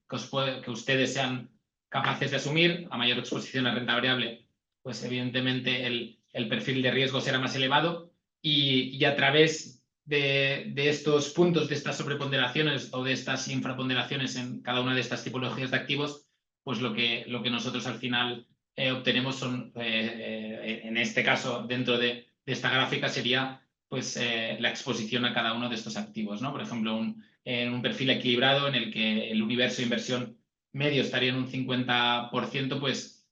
ustedes sean capaces de asumir. A mayor exposición a renta variable, pues evidentemente el perfil de riesgo será más elevado, y a través de estos puntos, de estas sobreponderaciones o de estas infraponderaciones en cada una de estas tipologías de activos, pues lo que nosotros al final obtenemos son, en este caso, dentro de esta gráfica, sería pues la exposición a cada uno de estos activos, ¿no? Por ejemplo, en un perfil equilibrado en el que el universo de inversión medio estaría en un 50%, pues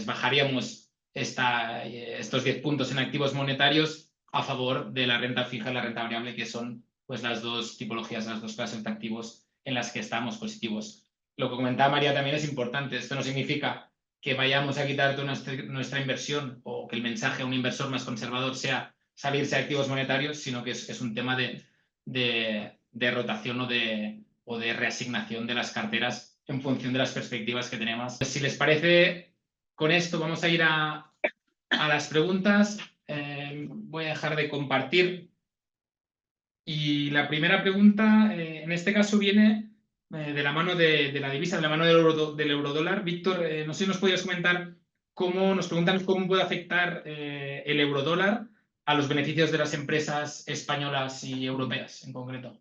bajaríamos estos 10 puntos en activos monetarios a favor de la renta fija y la renta variable, que son pues las dos tipologías, las dos clases de activos en las que estamos positivos. Lo que comentaba María también es importante. Esto no significa que vayamos a quitar toda nuestra inversión, o que el mensaje a un inversor más conservador sea salirse de activos monetarios, sino que es un tema de rotación o de reasignación de las carteras en función de las perspectivas que tenemos. Pues, si les parece, con esto vamos a ir a las preguntas. Voy a dejar de compartir. Y la primera pregunta, en este caso, viene de la mano de la divisa, de la mano del eurodólar. Víctor, no sé si nos podrías comentar nos preguntan cómo puede afectar el eurodólar a los beneficios de las empresas españolas y europeas en concreto.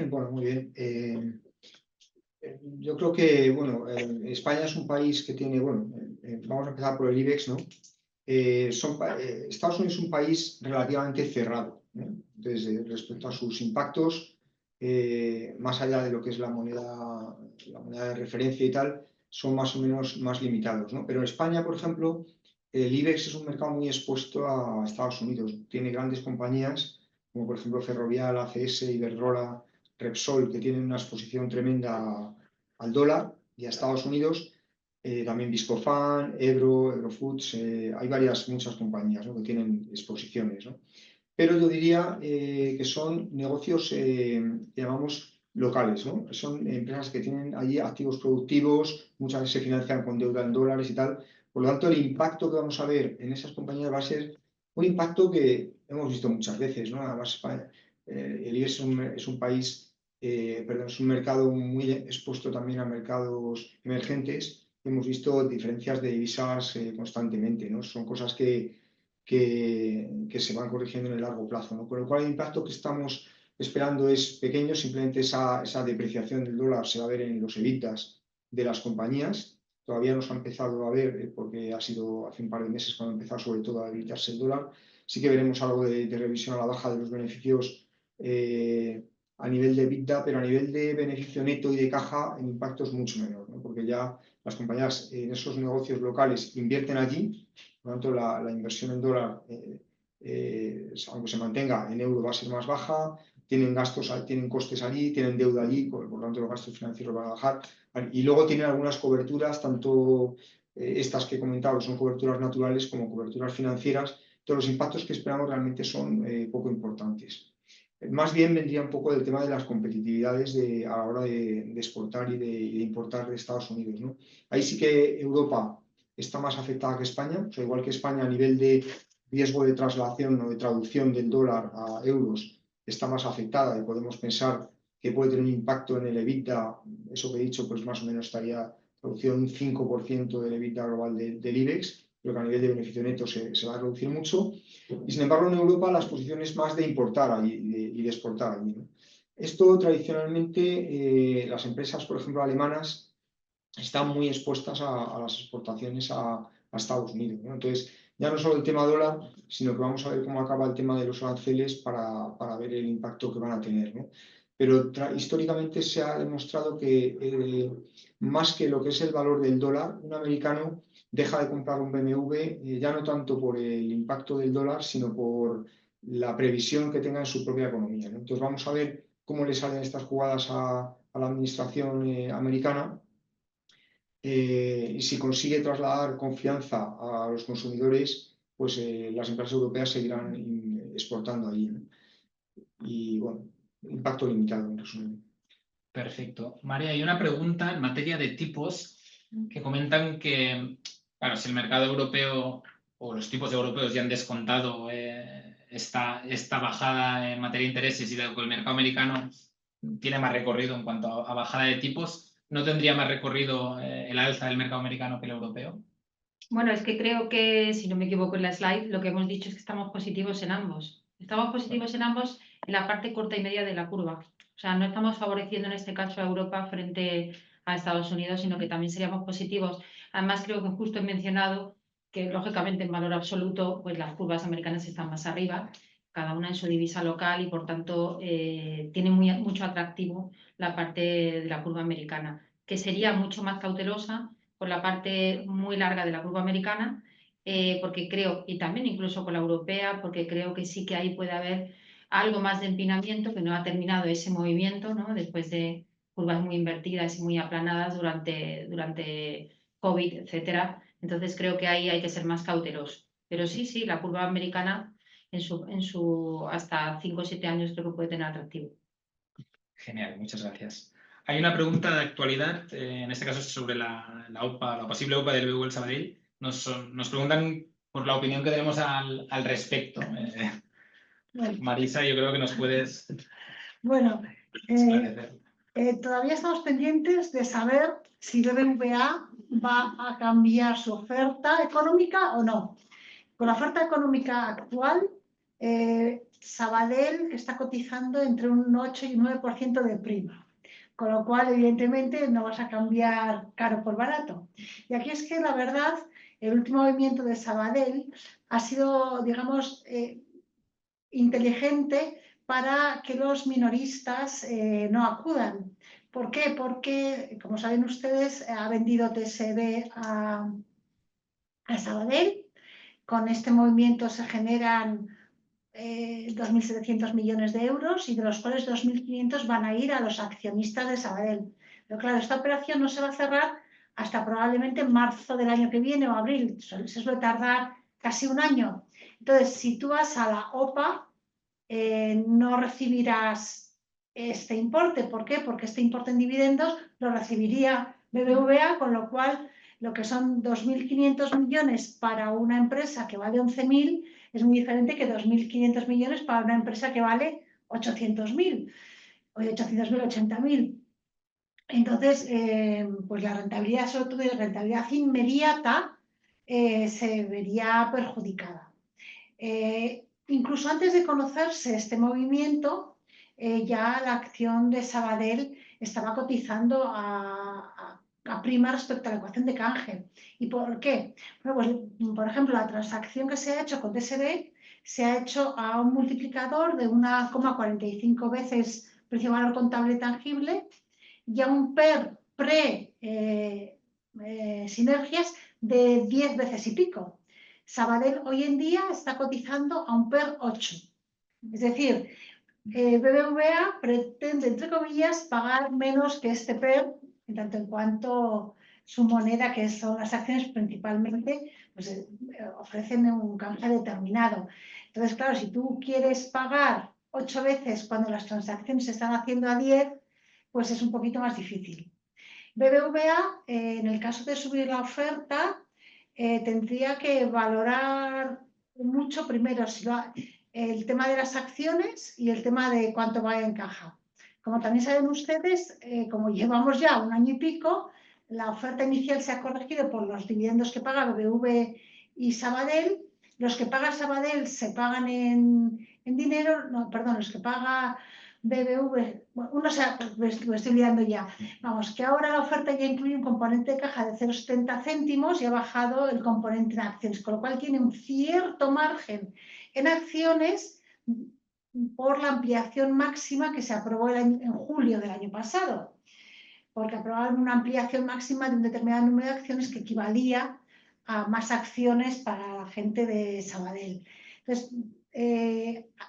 Bueno, muy bien. Yo creo que, bueno, España es un país que tiene, bueno, vamos a empezar por el IBEX, ¿no? Estados Unidos es un país relativamente cerrado, ¿no? Entonces, respecto a sus impactos, más allá de lo que es la moneda de referencia y tal, son más o menos más limitados, ¿no? Pero en España, por ejemplo, el IBEX es un mercado muy expuesto a Estados Unidos. Tiene grandes compañías, como por ejemplo Ferrovial, ACS, Iberdrola, Repsol, que tienen una exposición tremenda al dólar y a Estados Unidos. También Viscofan, Ebro, Eurofoods, hay muchas compañías, ¿no?, que tienen exposiciones, ¿no? Pero yo diría que son negocios, llamamos, locales, ¿no? Son empresas que tienen allí activos productivos, muchas veces se financian con deuda en dólares y tal. Por lo tanto, el impacto que vamos a ver en esas compañías va a ser un impacto que hemos visto muchas veces, ¿no? Además, el IBEX es un país, perdón, es un mercado muy expuesto también a mercados emergentes. Hemos visto diferencias de divisas constantemente, ¿no? Son cosas que se van corrigiendo en el largo plazo, ¿no? Con lo cual, el impacto que estamos esperando es pequeño, simplemente esa depreciación del dólar se va a ver en los EBITDAs de las compañías. Todavía no se ha empezado a ver, porque ha sido hace un par de meses cuando ha empezado sobre todo a debilitarse el dólar. Sí que veremos algo de revisión a la baja de los beneficios a nivel de EBITDA, pero a nivel de beneficio neto y de caja el impacto es mucho menor, ¿no? Porque ya las compañías en esos negocios locales invierten allí, por lo tanto la inversión en dólar, aunque se mantenga en euro, va a ser más baja. Tienen gastos, tienen costes allí, tienen deuda allí, por lo tanto los gastos financieros van a bajar. Y luego tienen algunas coberturas, tanto estas que he comentado son coberturas naturales como coberturas financieras. Todos los impactos que esperamos realmente son poco importantes. Más bien vendría un poco del tema de las competitividades a la hora de exportar y de importar de Estados Unidos, ¿no? Ahí sí que Europa está más afectada que España, o sea, igual que España a nivel de riesgo de traslación o de traducción del dólar a euros está más afectada y podemos pensar que puede tener un impacto en el EBITDA, eso que he dicho, pues más o menos estaría traducido en un 5% del EBITDA global del IBEX, pero que a nivel de beneficio neto se va a reducir mucho. Y sin embargo, en Europa las posiciones más de importar allí y de exportar allí, ¿no? Esto tradicionalmente, las empresas, por ejemplo, alemanas, están muy expuestas a las exportaciones a Estados Unidos, ¿no? Entonces, ya no solo el tema dólar, sino que vamos a ver cómo acaba el tema de los aranceles para ver el impacto que van a tener, ¿no? Pero históricamente se ha demostrado que más que lo que es el valor del dólar, un americano deja de comprar un BMW ya no tanto por el impacto del dólar, sino por la previsión que tenga en su propia economía, ¿no? Entonces vamos a ver cómo le salen estas jugadas a la administración americana. Y si consigue trasladar confianza a los consumidores, pues las empresas europeas seguirán exportando allí, ¿no? Y bueno, impacto limitado en resumen. Perfecto. María, hay una pregunta en materia de tipos que comentan que, claro, si el mercado europeo o los tipos europeos ya han descontado esta bajada en materia de intereses y dado que el mercado americano tiene más recorrido en cuanto a bajada de tipos, ¿no tendría más recorrido el alza del mercado americano que el europeo? Bueno, es que creo que, si no me equivoco en la slide, lo que hemos dicho es que estamos positivos en ambos. Estamos positivos en ambos en la parte corta y media de la curva. O sea, no estamos favoreciendo en este caso a Europa frente a Estados Unidos, sino que también seríamos positivos. Además, creo que justo he mencionado que, lógicamente, en valor absoluto, pues las curvas americanas están más arriba, cada una en su divisa local y, por tanto, tiene mucho atractivo la parte de la curva americana, que sería mucho más cautelosa con la parte muy larga de la curva americana, porque creo, y también incluso con la europea, porque creo que sí que ahí puede haber algo más de empinamiento, que no ha terminado ese movimiento, ¿no? Después de curvas muy invertidas y muy aplanadas durante COVID, etcétera. Entonces creo que ahí hay que ser más cauteloso. Pero sí, la curva americana en su hasta 5 o 7 años creo que puede tener atractivo. Genial, muchas gracias. Hay una pregunta de actualidad, en este caso es sobre la OPA, la posible OPA del BBVA Sabadell. Nos preguntan por la opinión que tenemos al respecto. Bueno, Marisa, yo creo que nos puedes bueno, esclarecer. todavía estamos pendientes de saber si BBVA va a cambiar su oferta económica o no. Con la oferta económica actual, Sabadell está cotizando entre un 8 y un 9% de prima, con lo cual, evidentemente, no vas a cambiar caro por barato. Y aquí es que, la verdad, el último movimiento de Sabadell ha sido, digamos, inteligente para que los minoristas no acudan. ¿Por qué? Porque, como saben ustedes, ha vendido TSB a Sabadell. Con este movimiento se generan 2.700 millones de euros y de los cuales 2.500 van a ir a los accionistas de Sabadell. Pero claro, esta operación no se va a cerrar hasta probablemente marzo del año que viene o abril. Se suele tardar casi un año. Entonces, si tú vas a la OPA, no recibirás este importe. ¿Por qué? Porque este importe en dividendos lo recibiría BBVA, con lo cual lo que son 2.500 millones para una empresa que vale 11.000 es muy diferente que 2.500 millones para una empresa que vale 800.000 o 800.000, 80.000. Entonces, pues la rentabilidad, sobre todo la rentabilidad inmediata, se vería perjudicada. Incluso antes de conocerse este movimiento, ya la acción de Sabadell estaba cotizando a prima respecto a la ecuación de canje. ¿Y por qué? Bueno, pues, por ejemplo, la transacción que se ha hecho con DSB se ha hecho a un multiplicador de 1,45 veces precio-valor contable tangible y a un PER pre-sinergias de 10 veces y pico. Sabadell hoy en día está cotizando a un PER 8. Es decir, BBVA pretende, entre comillas, pagar menos que este PER, en tanto en cuanto su moneda, que son las acciones principalmente, pues, ofrecen un canje determinado. Entonces, claro, si tú quieres pagar 8 veces cuando las transacciones se están haciendo a 10, pues es un poquito más difícil. BBVA, en el caso de subir la oferta, tendría que valorar mucho primero el tema de las acciones y el tema de cuánto va en caja. Como también saben ustedes, como llevamos ya un año y pico, la oferta inicial se ha corregido por los dividendos que paga BBV y Sabadell. Los que paga Sabadell se pagan en dinero, no, perdón, los que paga BBV, bueno, me estoy liando ya. Vamos, que ahora la oferta ya incluye un componente de caja de 0,70 céntimos y ha bajado el componente en acciones, con lo cual tiene un cierto margen en acciones por la ampliación máxima que se aprobó en julio del año pasado, porque aprobaron una ampliación máxima de un determinado número de acciones que equivalía a más acciones para la gente de Sabadell. Entonces,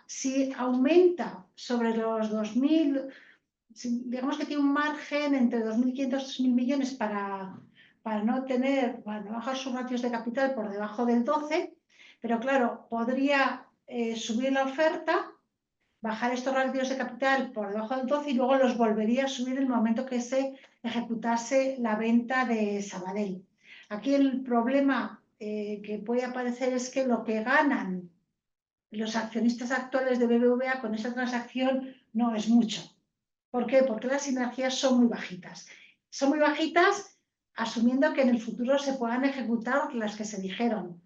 si aumenta sobre los 2.000, digamos que tiene un margen entre 2.500 y 3.000 millones para no bajar sus ratios de capital por debajo del 12, pero claro, podría subir la oferta, bajar estos ratios de capital por debajo del 12 y luego los volvería a subir en el momento que se ejecutase la venta de Sabadell. Aquí el problema que puede aparecer es que lo que ganan los accionistas actuales de BBVA con esa transacción no es mucho. ¿Por qué? Porque las sinergias son muy bajitas. Son muy bajitas asumiendo que en el futuro se puedan ejecutar las que se dijeron.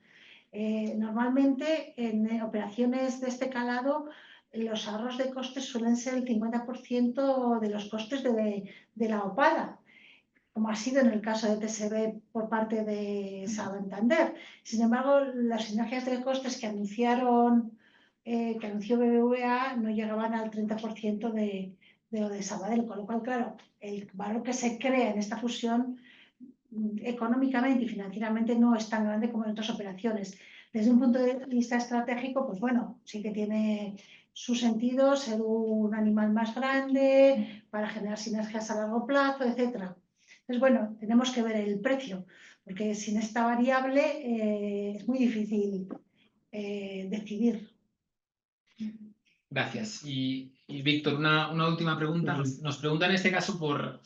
Normalmente en operaciones de este calado los ahorros de costes suelen ser el 50% de los costes de la OPADA, como ha sido en el caso de TSB por parte de Santander. Sin embargo, las sinergias de costes que anunció BBVA no llegaban al 30% de lo de Sabadell, con lo cual, claro, el valor que se crea en esta fusión económicamente y financieramente no es tan grande como en otras operaciones. Desde un punto de vista estratégico, pues bueno, sí que tiene su sentido ser un animal más grande para generar sinergias a largo plazo, etcétera. Entonces, bueno, tenemos que ver el precio, porque sin esta variable es muy difícil decidir. Gracias. Y Víctor, una última pregunta. Nos pregunta en este caso por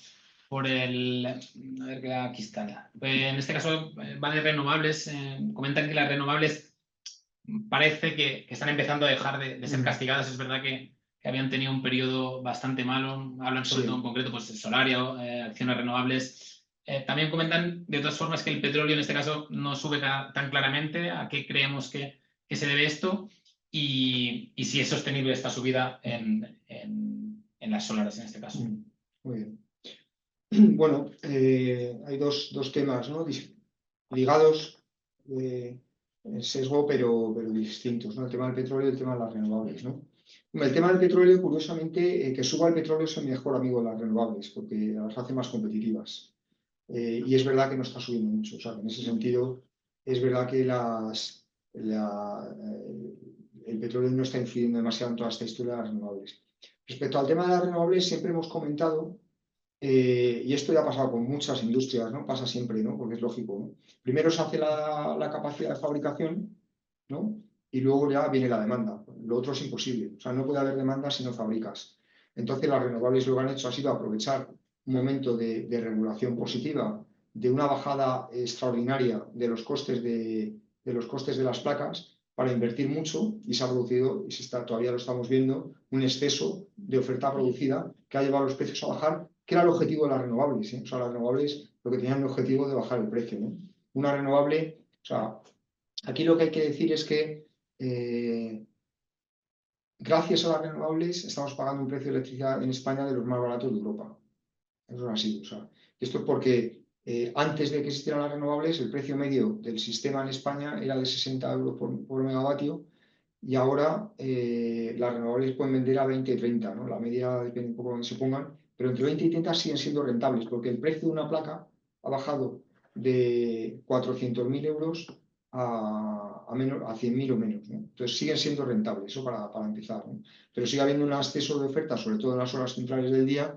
el... A ver, aquí está. En este caso va de renovables. Comentan que las renovables parece que están empezando a dejar de ser castigadas. Es verdad que habían tenido un periodo bastante malo. Hablan sobre todo en concreto pues Solaria, acciones renovables. También comentan de todas formas que el petróleo en este caso no sube tan claramente. ¿A qué creemos que se debe esto? Y si es sostenible esta subida en las solares en este caso. Muy bien. Bueno, hay dos temas, ¿no?, ligados, en sesgo, pero distintos, ¿no? El tema del petróleo y el tema de las renovables, ¿no? El tema del petróleo, curiosamente, que suba el petróleo es el mejor amigo de las renovables, porque las hace más competitivas. Y es verdad que no está subiendo mucho. O sea, en ese sentido, es verdad que el petróleo no está influyendo demasiado en toda esta historia de las renovables. Respecto al tema de las renovables, siempre hemos comentado, y esto ya ha pasado con muchas industrias, ¿no? Pasa siempre, ¿no? Porque es lógico, ¿no? Primero se hace la capacidad de fabricación, ¿no? Y luego ya viene la demanda. Lo otro es imposible. O sea, no puede haber demanda si no fabricas. Entonces las renovables lo que han hecho ha sido aprovechar un momento de regulación positiva, de una bajada extraordinaria de los costes de las placas para invertir mucho, y se ha producido, y todavía lo estamos viendo, un exceso de oferta producida que ha llevado los precios a bajar, que era el objetivo de las renovables, ¿eh? O sea, las renovables lo que tenían el objetivo de bajar el precio, ¿no? Una renovable, o sea, aquí lo que hay que decir es que gracias a las renovables estamos pagando un precio de electricidad en España de los más baratos de Europa. Eso es así. O sea, esto es porque antes de que existieran las renovables, el precio medio del sistema en España era de 60 euros por megavatio, y ahora las renovables pueden vender a 20 y 30, ¿no? La media depende un poco de dónde se pongan, pero entre 20 y 30 siguen siendo rentables, porque el precio de una placa ha bajado de 400.000 euros a 100.000 o menos, ¿no? Entonces siguen siendo rentables, eso para empezar, ¿no? Pero sigue habiendo un exceso de ofertas, sobre todo en las horas centrales del día,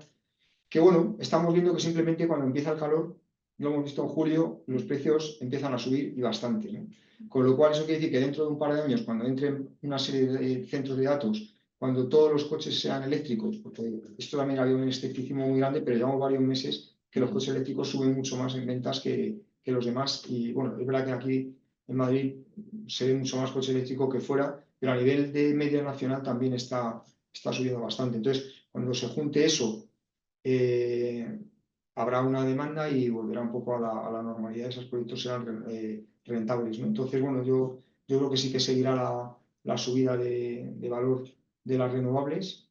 que bueno, estamos viendo que simplemente cuando empieza el calor, lo hemos visto en julio, los precios empiezan a subir y bastante, ¿no? Con lo cual eso quiere decir que dentro de un par de años, cuando entren una serie de centros de datos, cuando todos los coches sean eléctricos, porque esto también había un escepticismo muy grande, pero llevamos varios meses que los coches eléctricos suben mucho más en ventas que los demás, y bueno, es verdad que aquí en Madrid se ve mucho más coche eléctrico que fuera, pero a nivel de media nacional también está subiendo bastante. Entonces, cuando se junte eso, habrá una demanda y volverá un poco a la normalidad, esos proyectos serán rentables, ¿no? Entonces, bueno, yo creo que sí que seguirá la subida de valor de las renovables,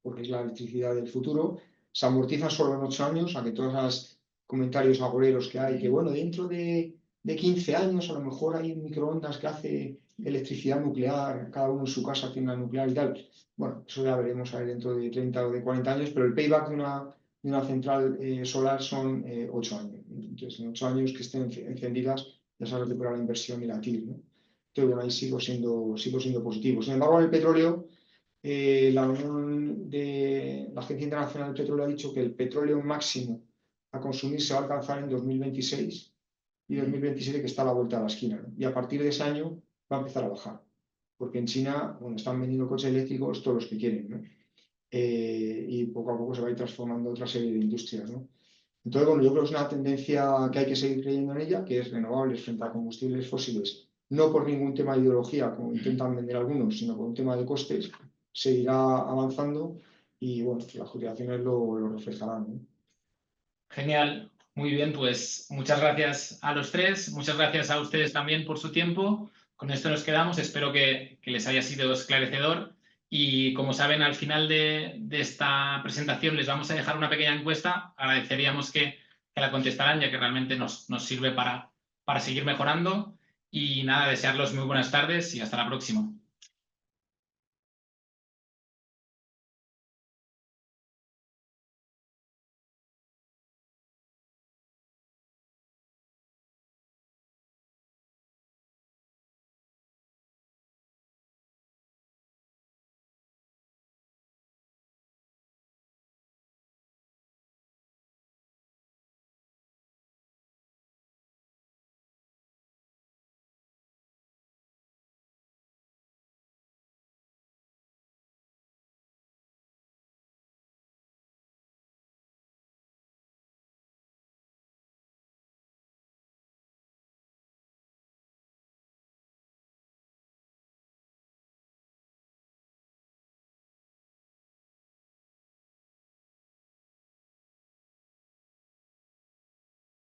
porque es la electricidad del futuro. Se amortiza solo en 8 años, a que todos los comentarios agoreros que hay, que bueno, dentro de 15 años a lo mejor hay un microondas que hace electricidad nuclear, cada uno en su casa tiene una nuclear y tal. Bueno, eso ya veremos a ver dentro de 30 o de 40 años, pero el payback de una central solar son 8 años. Entonces, en 8 años que estén encendidas, ya se recupera la inversión y la TIR, ¿no? Entonces, bueno, ahí sigo siendo positivo. Sin embargo, en el petróleo, la Agencia Internacional del Petróleo ha dicho que el petróleo máximo a consumir se va a alcanzar en 2026 y 2027, que está a la vuelta de la esquina, ¿no? Y a partir de ese año va a empezar a bajar, porque en China, bueno, están vendiendo coches eléctricos todos los que quieren, ¿no? Y poco a poco se va a ir transformando otra serie de industrias, ¿no? Entonces, bueno, yo creo que es una tendencia que hay que seguir creyendo en ella, que es renovables frente a combustibles fósiles, no por ningún tema de ideología, como intentan vender algunos, sino por un tema de costes, seguirá avanzando y, bueno, las jubilaciones lo reflejarán, ¿no? Genial, muy bien, pues muchas gracias a los tres, muchas gracias a ustedes también por su tiempo. Con esto nos quedamos, espero que les haya sido esclarecedor, y como saben, al final de esta presentación les vamos a dejar una pequeña encuesta. Agradeceríamos que la contestaran, ya que realmente nos sirve para seguir mejorando. Y nada, desearles muy buenas tardes y hasta la próxima.